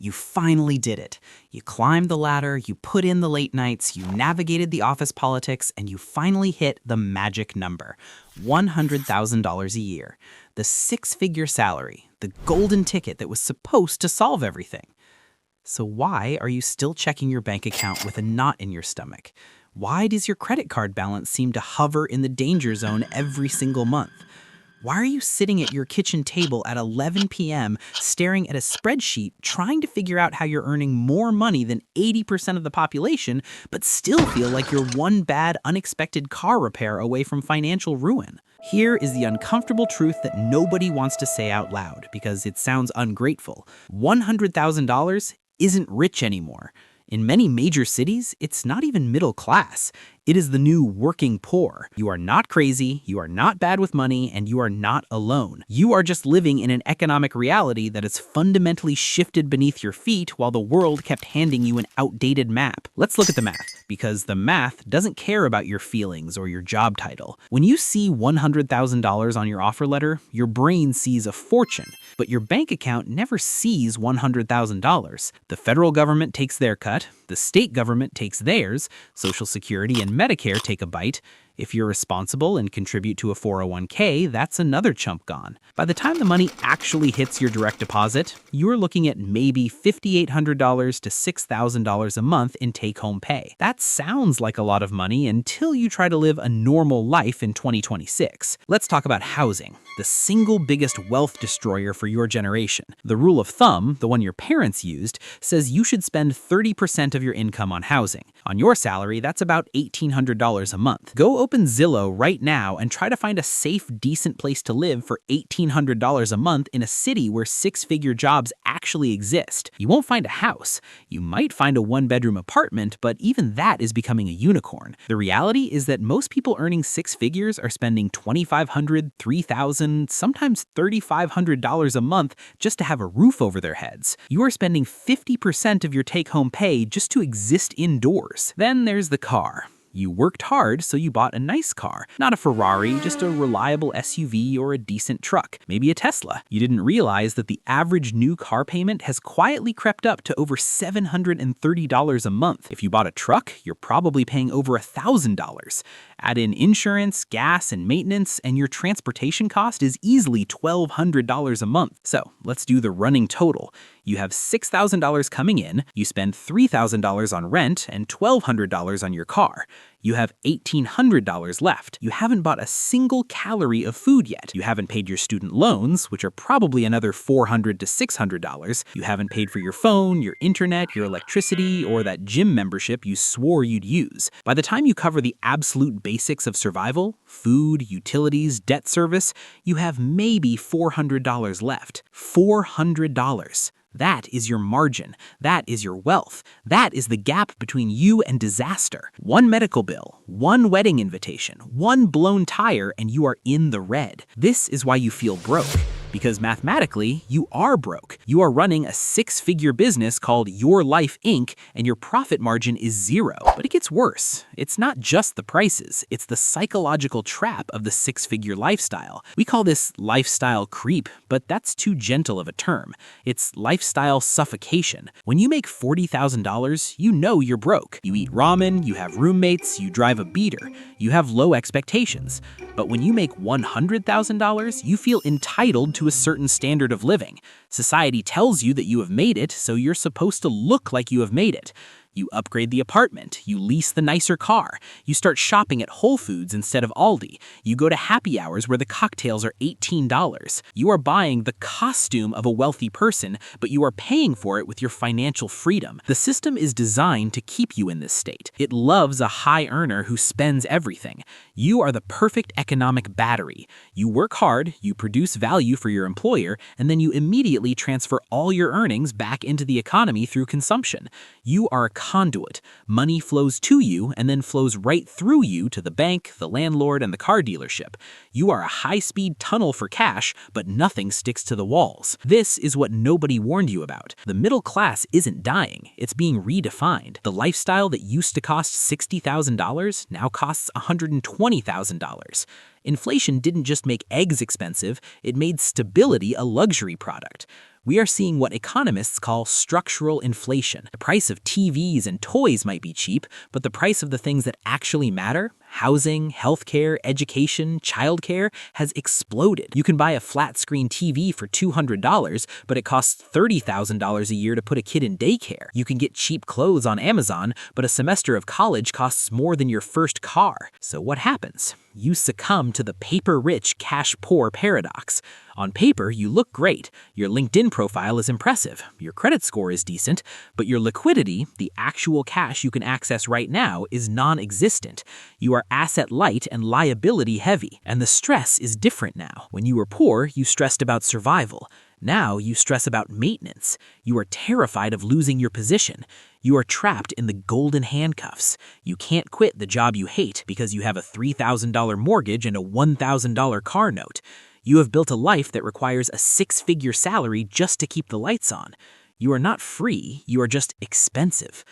You finally did it. You climbed the ladder, you put in the late nights, you navigated the office politics, and you finally hit the magic number, $100,000 a year. The six-figure salary, the golden ticket that was supposed to solve everything. So why are you still checking your bank account with a knot in your stomach? Why does your credit card balance seem to hover in the danger zone every single month? Why are you sitting at your kitchen table at 11 p.m. staring at a spreadsheet trying to figure out how you're earning more money than 80% of the population, but still feel like you're one bad, unexpected car repair away from financial ruin? Here is the uncomfortable truth that nobody wants to say out loud because it sounds ungrateful. $100,000 isn't rich anymore. In many major cities, it's not even middle class. It is the new working poor. You are not crazy, you are not bad with money, and you are not alone. You are just living in an economic reality that has fundamentally shifted beneath your feet while the world kept handing you an outdated map. Let's look at the math, because the math doesn't care about your feelings or your job title. When you see $100,000 on your offer letter, your brain sees a fortune, but your bank account never sees $100,000. The federal government takes their cut, the state government takes theirs, Social Security and Medicare take a bite. If you're responsible and contribute to a 401k, that's another chunk gone. By the time the money actually hits your direct deposit, you're looking at maybe $5,800 to $6,000 a month in take-home pay. That sounds like a lot of money until you try to live a normal life in 2026. Let's talk about housing, the single biggest wealth destroyer for your generation. The rule of thumb, the one your parents used, says you should spend 30% of your income on housing. On your salary, that's about $1,800 a month. Go open Zillow right now and try to find a safe, decent place to live for $1,800 a month in a city where six-figure jobs actually exist. You won't find a house. You might find a one-bedroom apartment, but even that is becoming a unicorn. The reality is that most people earning six figures are spending $2,500, $3,000, sometimes $3,500 a month just to have a roof over their heads. You are spending 50% of your take-home pay just to exist indoors. Then there's the car. You worked hard, so you bought a nice car. Not a Ferrari, just a reliable SUV or a decent truck, maybe a Tesla. You didn't realize that the average new car payment has quietly crept up to over $730 a month. If you bought a truck, you're probably paying over $1,000. Add in insurance, gas, and maintenance, and your transportation cost is easily $1,200 a month. So let's do the running total. You have $6,000 coming in, you spend $3,000 on rent and $1,200 on your car. You have $1,800 left. You haven't bought a single calorie of food yet. You haven't paid your student loans, which are probably another $400 to $600. You haven't paid for your phone, your internet, your electricity, or that gym membership you swore you'd use. By the time you cover the absolute basics of survival, food, utilities, debt service, you have maybe $400 left. $400. That is your margin. That is your wealth. That is the gap between you and disaster. One medical bill, one wedding invitation, one blown tire, and you are in the red. This is why you feel broke. Because mathematically, you are broke. You are running a six-figure business called Your Life Inc., and your profit margin is zero. But it gets worse. It's not just the prices. It's the psychological trap of the six-figure lifestyle. We call this lifestyle creep, but that's too gentle of a term. It's lifestyle suffocation. When you make $40,000, you know you're broke. You eat ramen, you have roommates, you drive a beater. You have low expectations. But when you make $100,000, you feel entitled to a certain standard of living. Society tells you that you have made it, so you're supposed to look like you have made it. You upgrade the apartment, you lease the nicer car, you start shopping at Whole Foods instead of Aldi, you go to happy hours where the cocktails are $18. You are buying the costume of a wealthy person, but you are paying for it with your financial freedom. The system is designed to keep you in this state. It loves a high earner who spends everything. You are the perfect economic battery. You work hard, you produce value for your employer, and then you immediately transfer all your earnings back into the economy through consumption. You are a conduit. Money flows to you and then flows right through you to the bank, the landlord, and the car dealership. You are a high-speed tunnel for cash, but nothing sticks to the walls. This is what nobody warned you about. The middle class isn't dying. It's being redefined. The lifestyle that used to cost $60,000 now costs $120,000. Inflation didn't just make eggs expensive, it made stability a luxury product. We are seeing what economists call structural inflation. The price of TVs and toys might be cheap, but the price of the things that actually matter, housing, healthcare, education, childcare, has exploded. You can buy a flat-screen TV for $200, but it costs $30,000 a year to put a kid in daycare. You can get cheap clothes on Amazon, but a semester of college costs more than your first car. So what happens? You succumb to the paper-rich, cash-poor paradox. On paper, you look great. Your LinkedIn profile is impressive. Your credit score is decent, but your liquidity, the actual cash you can access right now, is non-existent. You are asset light and liability heavy, and the stress is different now. When you were poor, you stressed about survival. Now you stress about maintenance. You are terrified of losing your position. You are trapped in the golden handcuffs. You can't quit the job you hate because you have a $3,000 mortgage and a $1,000 car note. You have built a life that requires a six-figure salary just to keep the lights on. You are not free, you are just expensive.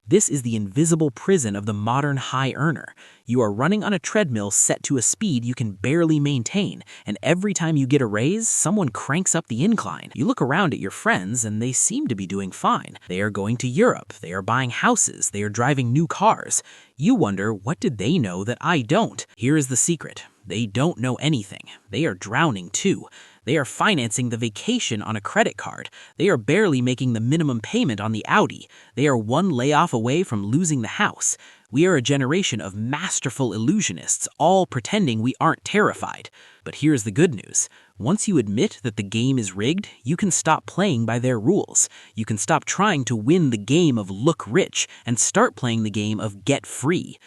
This is the invisible prison of the modern high earner. You are running on a treadmill set to a speed you can barely maintain, and every time you get a raise, someone cranks up the incline. You look around at your friends, and they seem to be doing fine. They are going to Europe, they are buying houses, they are driving new cars. You wonder, what did they know that I don't? Here is the secret. They don't know anything. They are drowning too. They are financing the vacation on a credit card. They are barely making the minimum payment on the Audi. They are one layoff away from losing the house. We are a generation of masterful illusionists, all pretending we aren't terrified. But here's the good news. Once you admit that the game is rigged, you can stop playing by their rules. You can stop trying to win the game of look rich and start playing the game of get free.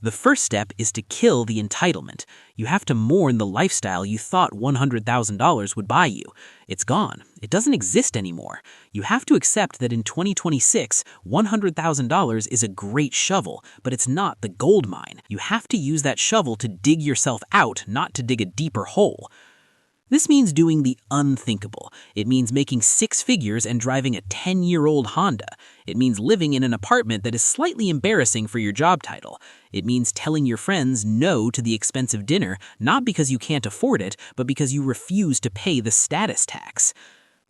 The first step is to kill the entitlement. You have to mourn the lifestyle you thought $100,000 would buy you. It's gone. It doesn't exist anymore. You have to accept that in 2026, $100,000 is a great shovel, but it's not the gold mine. You have to use that shovel to dig yourself out, not to dig a deeper hole. This means doing the unthinkable. It means making six figures and driving a 10-year-old Honda. It means living in an apartment that is slightly embarrassing for your job title. It means telling your friends no to the expensive dinner, not because you can't afford it, but because you refuse to pay the status tax.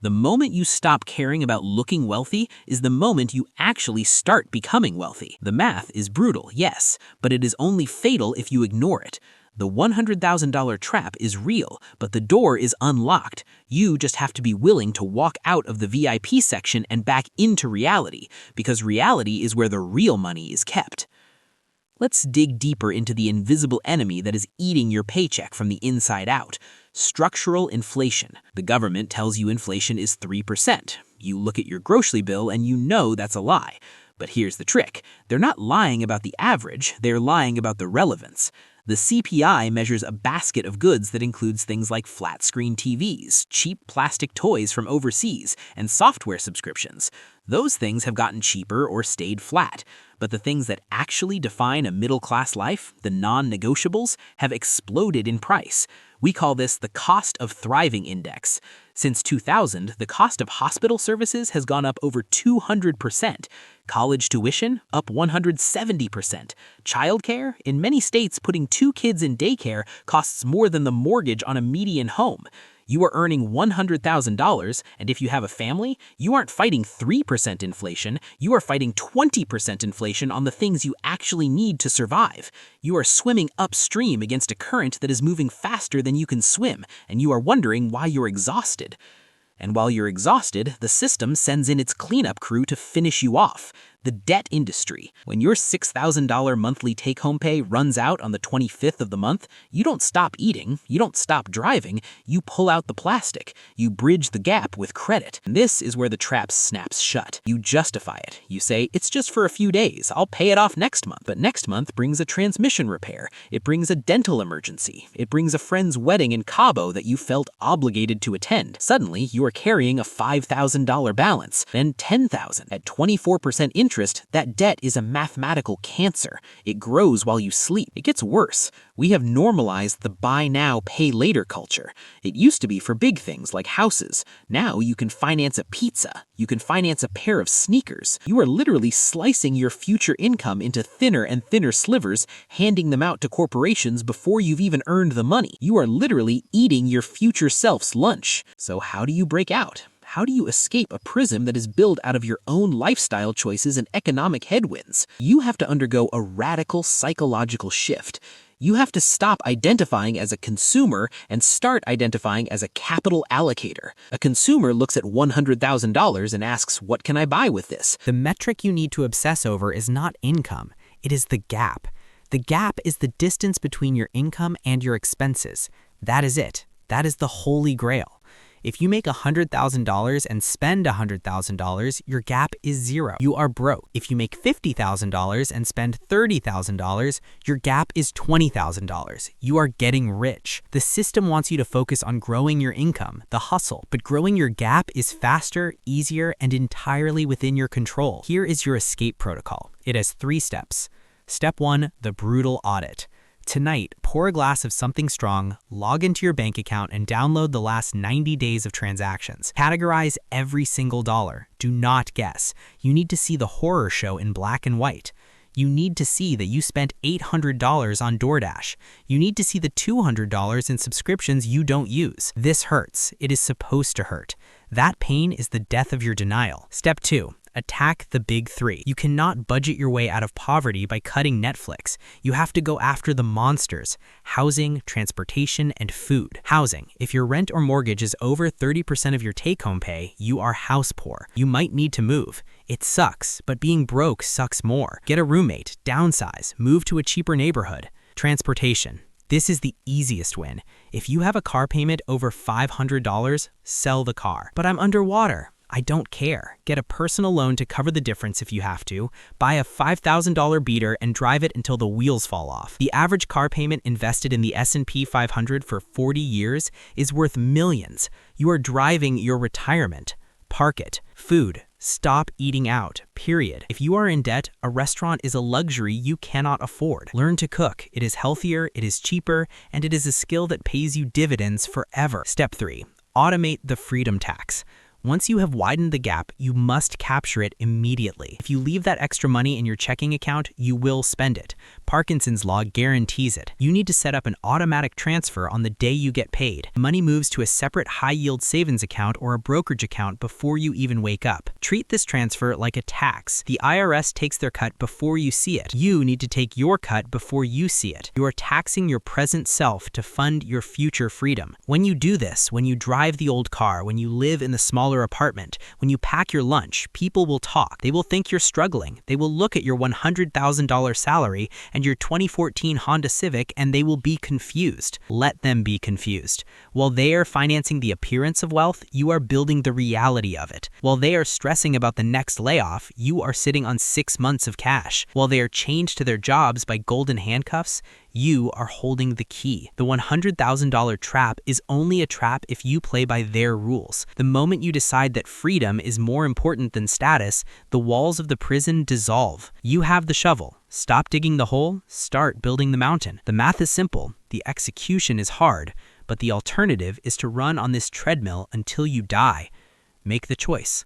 The moment you stop caring about looking wealthy is the moment you actually start becoming wealthy. The math is brutal, yes, but it is only fatal if you ignore it. The $100,000 trap is real, but the door is unlocked. You just have to be willing to walk out of the VIP section and back into reality, because reality is where the real money is kept. Let's dig deeper into the invisible enemy that is eating your paycheck from the inside out. Structural inflation. The government tells you inflation is 3%. You look at your grocery bill and you know that's a lie. But here's the trick. They're not lying about the average, they're lying about the relevance. The CPI measures a basket of goods that includes things like flat-screen TVs, cheap plastic toys from overseas, and software subscriptions. Those things have gotten cheaper or stayed flat. But the things that actually define a middle-class life, the non-negotiables, have exploded in price. We call this the cost of thriving index. Since 2000, the cost of hospital services has gone up over 200%. College tuition, up 170%. Childcare, in many states, putting 2 kids in daycare costs more than the mortgage on a median home. You are earning $100,000, and if you have a family, you aren't fighting 3% inflation, you are fighting 20% inflation on the things you actually need to survive. You are swimming upstream against a current that is moving faster than you can swim, and you are wondering why you're exhausted. And while you're exhausted, the system sends in its cleanup crew to finish you off. The debt industry. When your $6,000 monthly take-home pay runs out on the 25th of the month, you don't stop eating, you don't stop driving, you pull out the plastic. You bridge the gap with credit. And this is where the trap snaps shut. You justify it. You say, it's just for a few days, I'll pay it off next month. But next month brings a transmission repair. It brings a dental emergency. It brings a friend's wedding in Cabo that you felt obligated to attend. Suddenly, you are carrying a $5,000 balance, then $10,000. At 24% interest, that debt is a mathematical cancer. It grows while you sleep. It gets worse. We have normalized the buy now, pay later culture. It used to be for big things like houses. Now you can finance a pizza. You can finance a pair of sneakers. You are literally slicing your future income into thinner and thinner slivers, handing them out to corporations before you've even earned the money. You are literally eating your future self's lunch. So how do you break out? how do you escape a prism that is built out of your own lifestyle choices and economic headwinds? You have to undergo a radical psychological shift. You have to stop identifying as a consumer and start identifying as a capital allocator. A consumer looks at $100,000 and asks, what can I buy with this? The metric you need to obsess over is not income, it is the gap. The gap is the distance between your income and your expenses. That is it. That is the holy grail. If you make $100,000 and spend $100,000, your gap is zero. You are broke. If you make $50,000 and spend $30,000, your gap is $20,000. You are getting rich. The system wants you to focus on growing your income, the hustle, but growing your gap is faster, easier, and entirely within your control. Here is your escape protocol. It has 3 steps. Step 1, the brutal audit. Tonight, pour a glass of something strong, log into your bank account, and download the last 90 days of transactions. Categorize every single dollar. Do not guess. You need to see the horror show in black and white. You need to see that you spent $800 on DoorDash. You need to see the $200 in subscriptions you don't use. This hurts. It is supposed to hurt. That pain is the death of your denial. Step 2. Attack the big 3. You cannot budget your way out of poverty by cutting Netflix. You have to go after the monsters: housing, transportation, and food. Housing. If your rent or mortgage is over 30% of your take-home pay, you are house poor. You might need to move. It sucks, but being broke sucks more. Get a roommate, downsize, move to a cheaper neighborhood. Transportation. This is the easiest win. If you have a car payment over $500, sell the car. But I'm underwater. I don't care. Get a personal loan to cover the difference if you have to. Buy a $5,000 beater and drive it until the wheels fall off. The average car payment invested in the S&P 500 for 40 years is worth millions. You are driving your retirement. Park it. Food. Stop eating out, period. If you are in debt, a restaurant is a luxury you cannot afford. Learn to cook. It is healthier, it is cheaper, and it is a skill that pays you dividends forever. Step 3. Automate the freedom tax. Once you have widened the gap, you must capture it immediately. If you leave that extra money in your checking account, you will spend it. Parkinson's law guarantees it. You need to set up an automatic transfer on the day you get paid. Money moves to a separate high-yield savings account or a brokerage account before you even wake up. Treat this transfer like a tax. The IRS takes their cut before you see it. You need to take your cut before you see it. You are taxing your present self to fund your future freedom. When you do this, when you drive the old car, when you live in the smaller apartment, when you pack your lunch, people will talk. They will think you're struggling. They will look at your $100,000 salary and your 2014 Honda Civic, and they will be confused. Let them be confused. While they are financing the appearance of wealth, you are building the reality of it. While they are stressing about the next layoff, you are sitting on 6 months of cash. While they are chained to their jobs by golden handcuffs, you are holding the key. The $100,000 trap is only a trap if you play by their rules. The moment you decide that freedom is more important than status, the walls of the prison dissolve. You have the shovel. Stop digging the hole, start building the mountain. The math is simple, the execution is hard, but the alternative is to run on this treadmill until you die. Make the choice.